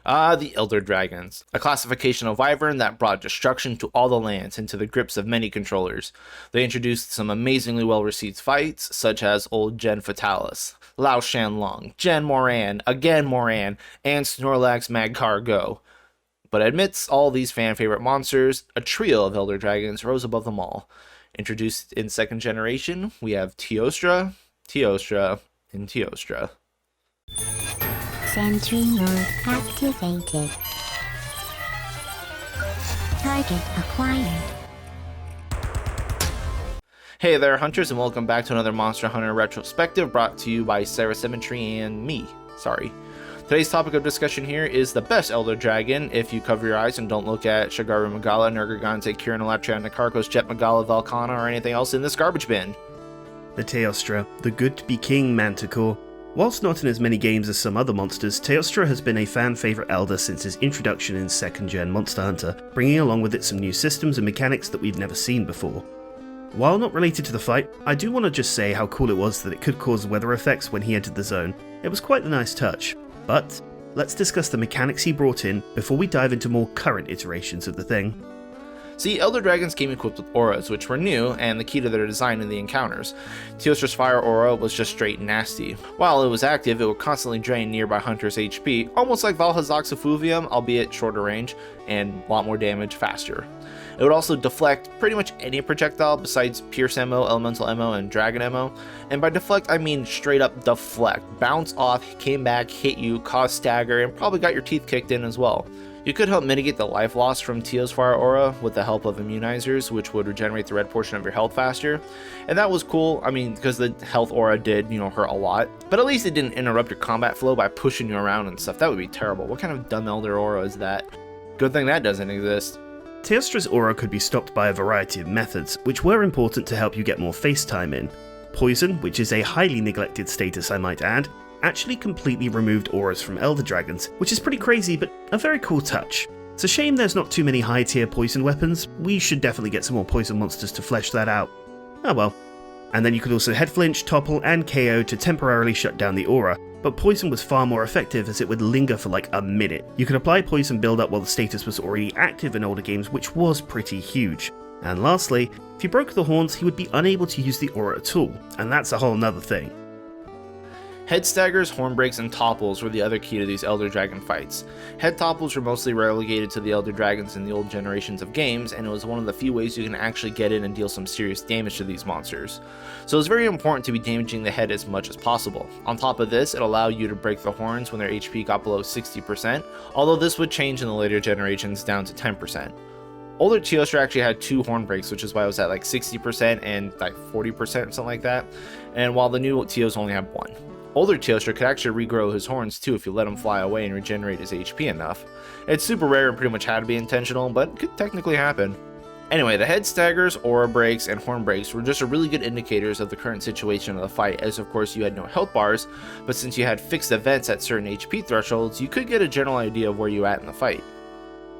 The Elder Dragons, a classification of wyvern that brought destruction to all the lands into the grips of many controllers. They introduced some amazingly well-received fights, such as Old Gen Fatalis, Lao Shanlong, Gen Moran, again Moran, and Snorlax Magcar Go. But amidst all these fan-favorite monsters, a trio of Elder Dragons rose above them all. Introduced in second generation, we have Teostra, Teostra, and Teostra. Sentry mode activated. Target acquired. Hey there, hunters, and welcome back to another Monster Hunter retrospective brought to you by Sarah Symmetry and me. Today's topic of discussion here is the best Elder Dragon if you cover your eyes and don't look at Shagaru Magala, Nergigante, Kirin Electra, Nakarkos, Jet Magala, Velkhana, or anything else in this garbage bin. The Teostra, the good-to-be king manticore. Whilst not in as many games as some other monsters, Teostra has been a fan-favourite Elder since his introduction in 2nd Gen Monster Hunter, bringing along with it some new systems and mechanics that we've never seen before. While not related to the fight, I do want to just say how cool it was that it could cause weather effects when he entered the zone. It was quite a nice touch. But let's discuss the mechanics he brought in before we dive into more current iterations of the thing. See, Elder Dragons came equipped with auras, which were new and the key to their design in the encounters. Teostra's fire aura was just straight nasty. While it was active, it would constantly drain nearby hunters' HP, almost like Valhazak's Effluvium, albeit shorter range, and a lot more damage faster. It would also deflect pretty much any projectile besides Pierce ammo, Elemental ammo, and Dragon ammo. And by deflect, I mean straight up deflect. Bounce off, came back, hit you, caused stagger, and probably got your teeth kicked in as well. You could help mitigate the life loss from Teo's fire aura with the help of immunizers, which would regenerate the red portion of your health faster. And that was cool, I mean, because the health aura did, hurt a lot. But at least it didn't interrupt your combat flow by pushing you around and stuff. That would be terrible. What kind of dumb Elder aura is that? Good thing that doesn't exist. Teostra's aura could be stopped by a variety of methods, which were important to help you get more face time in. Poison, which is a highly neglected status I might add, actually completely removed auras from Elder Dragons, which is pretty crazy but a very cool touch. It's a shame there's not too many high tier poison weapons. We should definitely get some more poison monsters to flesh that out. Oh well. And then you could also head flinch, topple, and KO to temporarily shut down the aura, but poison was far more effective as it would linger for like a minute. You could apply poison build-up while the status was already active in older games, which was pretty huge. And lastly, if you broke the horns, he would be unable to use the aura at all, and that's a whole nother thing. Head staggers, horn breaks, and topples were the other key to these Elder Dragon fights. Head topples were mostly relegated to the Elder Dragons in the old generations of games, and it was one of the few ways you can actually get in and deal some serious damage to these monsters. So it was very important to be damaging the head as much as possible. On top of this, it allowed you to break the horns when their HP got below 60%, although this would change in the later generations down to 10%. Older Teostra actually had 2 horn breaks, which is why it was at like 60% and like 40% or something like that, and while the new Teos only had 1. Older Teostra could actually regrow his horns too if you let him fly away and regenerate his HP enough. It's super rare and pretty much had to be intentional, but could technically happen. Anyway, the head staggers, aura breaks, and horn breaks were just really good indicators of the current situation of the fight, as of course you had no health bars, but since you had fixed events at certain HP thresholds, you could get a general idea of where you at in the fight.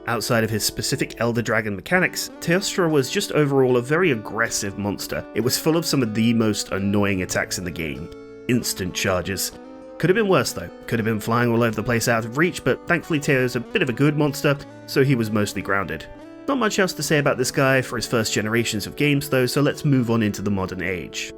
Outside of his specific Elder Dragon mechanics, Teostra was just overall a very aggressive monster. It was full of some of the most annoying attacks in the game. Instant charges. Could have been worse though. Could have been flying all over the place out of reach, but thankfully Teo's a bit of a good monster, so he was mostly grounded. Not much else to say about this guy for his first generations of games though, so let's move on into the modern age.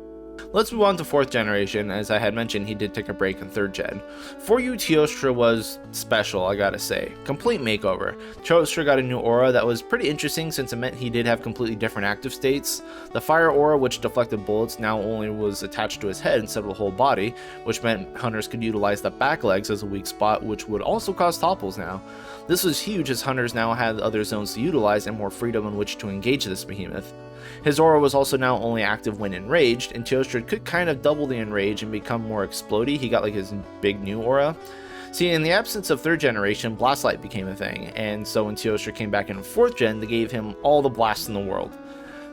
Let's move on to 4th generation. As I had mentioned, he did take a break in 3rd gen. For you, Teostra was special, I gotta say. Complete makeover. Teostra got a new aura that was pretty interesting since it meant he did have completely different active states. The fire aura, which deflected bullets, now only was attached to his head instead of the whole body, which meant hunters could utilize the back legs as a weak spot, which would also cause topples now. This was huge as hunters now had other zones to utilize and more freedom in which to engage this behemoth. His aura was also now only active when enraged, and Teostra could kind of double the enrage and become more explodey. He got like his big new aura. See, in the absence of 3rd generation, Blast Light became a thing, and so when Teostra came back in 4th gen, they gave him all the blasts in the world.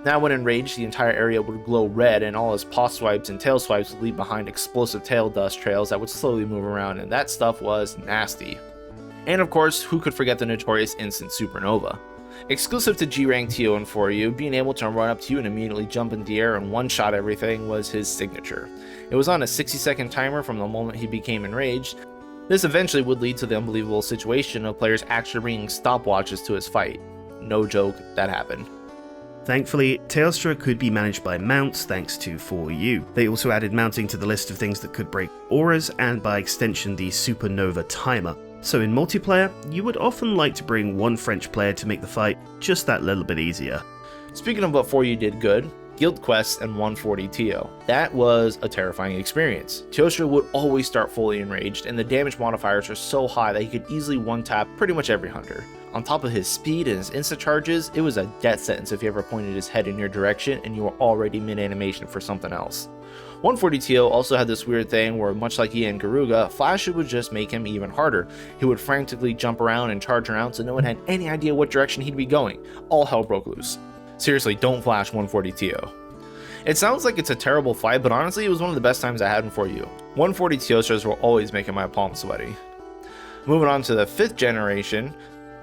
Now when enraged, the entire area would glow red, and all his paw swipes and tail swipes would leave behind explosive tail dust trails that would slowly move around, and that stuff was nasty. And of course, who could forget the notorious Instant Supernova? Exclusive to G-Rank Teo and for you, being able to run up to you and immediately jump in the air and one-shot everything was his signature. It was on a 60-second timer from the moment he became enraged, This eventually would lead to the unbelievable situation of players actually bringing stopwatches to his fight. No joke, that happened. Thankfully, Teostra could be managed by mounts thanks to 4U. They also added mounting to the list of things that could break auras, and by extension the supernova timer. So in multiplayer, you would often like to bring one French player to make the fight just that little bit easier. Speaking of what 4U did good, guild quests and 140 Teo. That was a terrifying experience. Teostra would always start fully enraged, and the damage modifiers are so high that he could easily one-tap pretty much every hunter. On top of his speed and his insta charges, it was a death sentence if he ever pointed his head in your direction and you were already mid-animation for something else. 140 Teo also had this weird thing where, much like he and Garuga, Flash would just make him even harder. He would frantically jump around and charge around so no one had any idea what direction he'd be going. All hell broke loose. Seriously, don't Flash 140 Teo. It sounds like it's a terrible fight, but honestly it was one of the best times I had in 4U. 140 Teostras were always making my palms sweaty. Moving on to the 5th generation,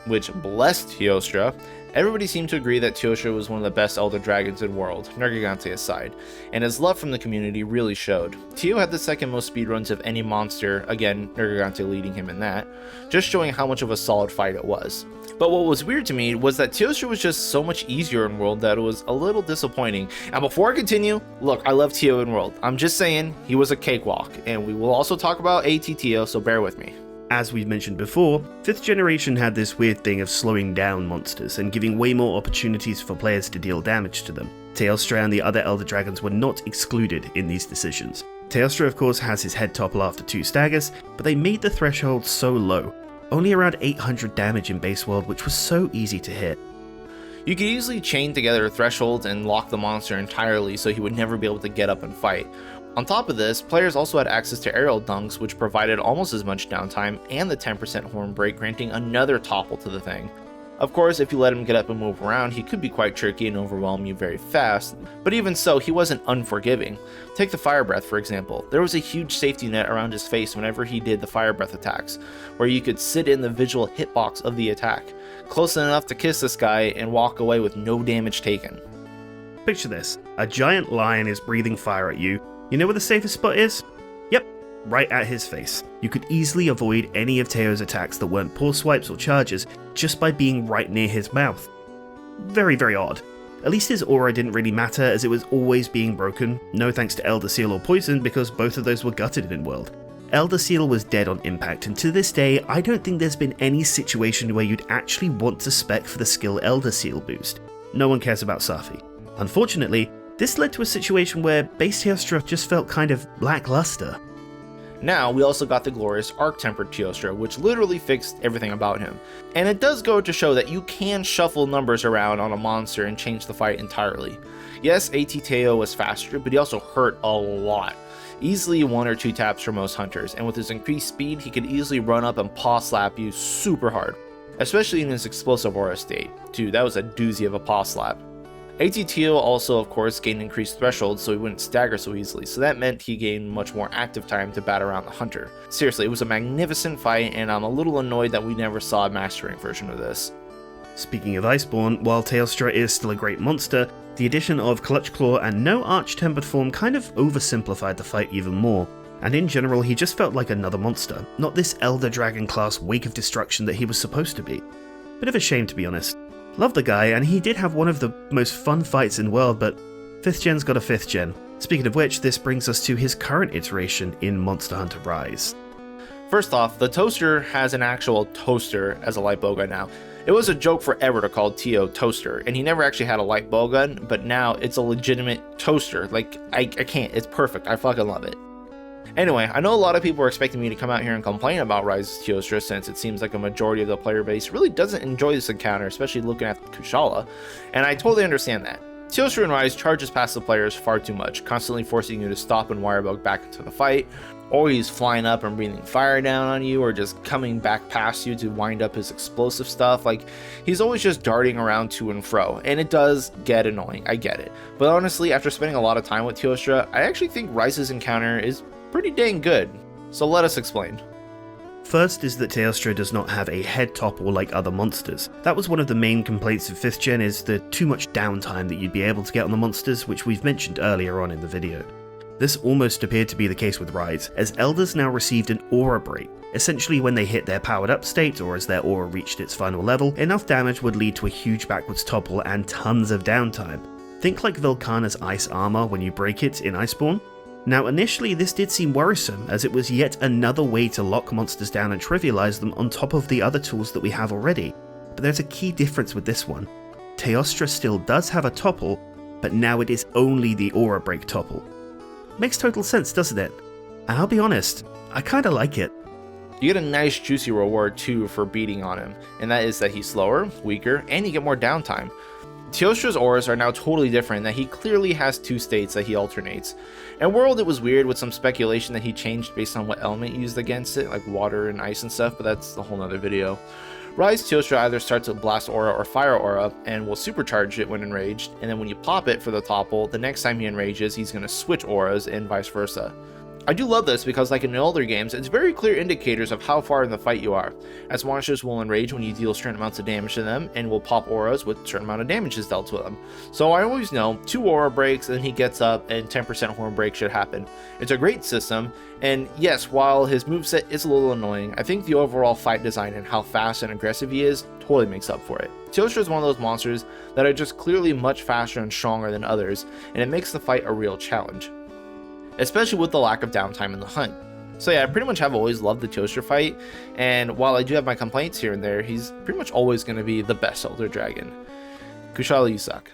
which blessed Teostra, everybody seemed to agree that Teostra was one of the best Elder Dragons in the world, Nergigante aside, and his love from the community really showed. Teo had the second most speedruns of any monster, again Nergigante leading him in that, just showing how much of a solid fight it was. But what was weird to me was that Teostra was just so much easier in World that it was a little disappointing. And before I continue, look, I love Teo in World. I'm just saying, he was a cakewalk, and we will also talk about AT Teo, so bear with me. As we've mentioned before, 5th generation had this weird thing of slowing down monsters and giving way more opportunities for players to deal damage to them. Teostra and the other Elder Dragons were not excluded in these decisions. Teostra of course has his head topple after 2 staggers, but they made the threshold so low, only around 800 damage in base world, which was so easy to hit. You could easily chain together thresholds and lock the monster entirely so he would never be able to get up and fight. On top of this, players also had access to aerial dunks, which provided almost as much downtime, and the 10% horn break, granting another topple to the thing. Of course, if you let him get up and move around, he could be quite tricky and overwhelm you very fast, but even so, he wasn't unforgiving. Take the fire breath for example. There was a huge safety net around his face whenever he did the fire breath attacks, where you could sit in the visual hitbox of the attack, close enough to kiss this guy and walk away with no damage taken. Picture this, a giant lion is breathing fire at you. You know where the safest spot is? Yep, right at his face. You could easily avoid any of Teo's attacks that weren't paw swipes or charges just by being right near his mouth. Very, very odd. At least his aura didn't really matter, as it was always being broken, no thanks to Elder Seal or Poison, because both of those were gutted in World. Elder Seal was dead on impact, and to this day, I don't think there's been any situation where you'd actually want to spec for the skill Elder Seal boost. No one cares about Safi. Unfortunately, this led to a situation where base Teostra just felt kind of lackluster. Now, we also got the glorious Arc Tempered Teostra, which literally fixed everything about him. And it does go to show that you can shuffle numbers around on a monster and change the fight entirely. Yes, AT Teo was faster, but he also hurt a lot. Easily 1 or 2 taps for most hunters, and with his increased speed, he could easily run up and paw slap you super hard. Especially in his explosive aura state. Dude, that was a doozy of a paw slap. AT Teo also, of course, gained increased thresholds so he wouldn't stagger so easily, so that meant he gained much more active time to bat around the hunter. Seriously, it was a magnificent fight, and I'm a little annoyed that we never saw a mastering version of this. Speaking of Iceborne, while Teostra is still a great monster, the addition of Clutch Claw and no Arch-Tempered form kind of oversimplified the fight even more, and in general he just felt like another monster, not this Elder Dragon class wake of destruction that he was supposed to be. Bit of a shame to be honest. Love the guy, and he did have one of the most fun fights in World, but 5th gen's got a 5th gen. Speaking of which, this brings us to his current iteration in Monster Hunter Rise. First off, the Toaster has an actual toaster as a light bowgun now. It was a joke forever to call Teo Toaster, and he never actually had a light bowgun, but now it's a legitimate toaster. Like, I can't, it's perfect, I fucking love it. Anyway, I know a lot of people are expecting me to come out here and complain about Rise's Teostra, since it seems like a majority of the player base really doesn't enjoy this encounter, especially looking at Kushala, and I totally understand that. Teostra in Rise charges past the players far too much, constantly forcing you to stop and wirebug back into the fight, or he's flying up and breathing fire down on you, or just coming back past you to wind up his explosive stuff. Like, he's always just darting around to and fro, and it does get annoying, I get it. But honestly, after spending a lot of time with Teostra, I actually think Rise's encounter is pretty dang good. So let us explain. First is that Teostra does not have a head topple like other monsters. That was one of the main complaints of 5th gen, is the too much downtime that you'd be able to get on the monsters, which we've mentioned earlier on in the video. This almost appeared to be the case with Rise, as Elders now received an aura break. Essentially, when they hit their powered up state, or as their aura reached its final level, enough damage would lead to a huge backwards topple and tons of downtime. Think like Velkhana's ice armor when you break it in Iceborne. Now initially this did seem worrisome, as it was yet another way to lock monsters down and trivialize them on top of the other tools that we have already. But there's a key difference with this one. Teostra still does have a topple, but now it is only the aura break topple. Makes total sense, doesn't it? And I'll be honest, I kinda like it. You get a nice juicy reward too for beating on him, and that is that he's slower, weaker, and you get more downtime. Teostra's auras are now totally different, that he clearly has two states that he alternates. In World it was weird with some speculation that he changed based on what element used against it, like water and ice and stuff, but that's a whole nother video. Rise Teostra either starts with Blast Aura or Fire Aura and will supercharge it when enraged, and then when you pop it for the topple, the next time he enrages he's going to switch auras and vice versa. I do love this because, like in older games, it's very clear indicators of how far in the fight you are, as monsters will enrage when you deal certain amounts of damage to them, and will pop auras with certain amount of damage is dealt to them. So I always know 2 aura breaks, and then he gets up, and 10% horn break should happen. It's a great system, and yes, while his moveset is a little annoying, I think the overall fight design and how fast and aggressive he is totally makes up for it. Teostra is one of those monsters that are just clearly much faster and stronger than others, and it makes the fight a real challenge, especially with the lack of downtime in the hunt. So yeah, I pretty much have always loved the Teostra fight, and while I do have my complaints here and there, he's pretty much always going to be the best Elder Dragon. Kushala, you suck.